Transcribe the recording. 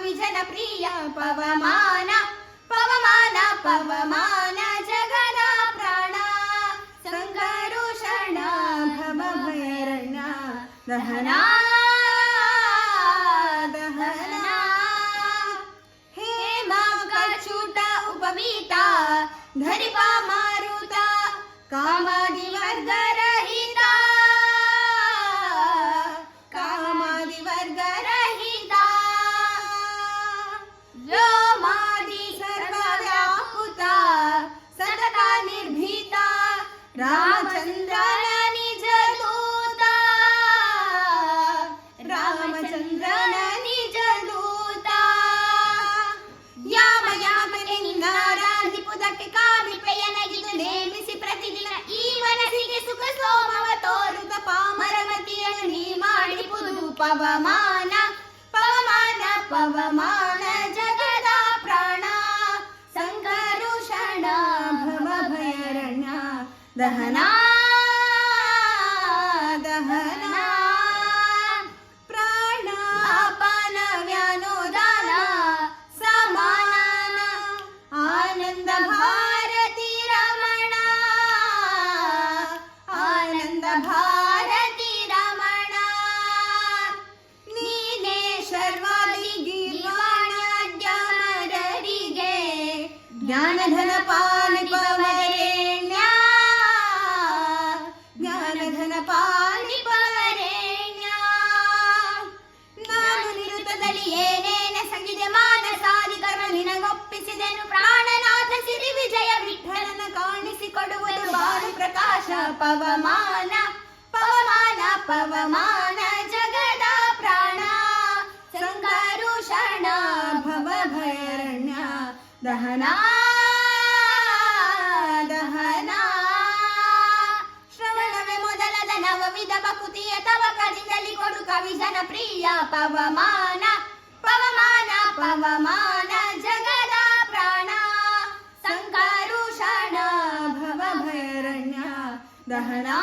कवि जनप्रिय पवमान पवमान पवमान जगदा प्राण संकरुषण भवभयरण्य दहना दहना हेमा कछूट उपवीता धरिपा मारुता कामादि वर्ग रहिता कामादि वर्ग रहिता व्योमादि सर्व व्यापुता सतता निर्भीता रामचंद्रन निज दूता रामचंद्रन निज दूता ಯಾಮ ಯಾಮನೆ ನಿನ್ನಾರಾಧಿಪುದಕ್ಕೆ ಕಾಮಿಪೆಯನಗಿದು ನೇಮಿಸಿ ಪ್ರತಿದಿನ ಈ ಮನಸ್ಸಿಗೆ ಸುಖ ಸೋಮವ ತೋರುತ್ತ ಪಾಮರಮತಿಯನ್ನು ನೀ ಮಾಡಿಪುದು ಪವಮಾನ ಪವಮಾನ ಪವಮಾನ ಜಗದ ಪ್ರಾಣ ಸಂಕರುಷಣ ಭವಭಯರಣ್ಯ ದಹನಾ ದಹನಾ ಪ್ರಾಣಾಪಾನ ವ್ಯಾನೋದಾನ ಸಮಾನ ಆನಂದ ಭಾರತಿ ರಮಣ ಆನಂದ ಭಾರತಿ ರಮಣ ನೀನೇ ಶರ್ವಾದಿ ಗಿರ್ವಾಣ್ಯರಿಗೆ ಜ್ಞಾನಧನ ಪಾಲಿಪವರೇಣ್ಯ ಜ್ಞಾನಧನ ಪಾಲಿಪವರೇಣ್ಯ ನಾನು ನಿರುತದಲ್ಲಿ ಏನೇನ ಸಂಗಿದೆ ಮಾನಸಾದಿ ಕರ್ಮ ನಿನಗೊಪ್ಪಿಸಿದೆನು ಪ್ರಾಣನಾಥ ಸಿರಿ ವಿಜಯ ವಿಠಲನ ಕಾಣಿಸಿಕೊಡುವುದು ಬಾಲು ಪ್ರಕಾಶ ಪವಮಾನ ಪವಮಾನ ಪವಮಾನ ಜಗದ ಪ್ರಾಣ ಸಂಕರುಷಣ ಭವಭಯರಣ್ಯ ದಹನಾ ದಹನಾ ಶ್ರವಣವೇ ಮೊದಲದ ನವವಿಧ ಭಕುತಿಯ ತವ ಕಲಿತಲಿ ಕೊಡು ಕವಿ ಜನಪ್ರಿಯ ಪವಮಾನ ಪವಮಾನ ಪವಮಾನ ಜಗದ ಪ್ರಾಣ ಸಂಕರುಷಣ ಭವಭಯರಣ್ಯ ದಹನಾ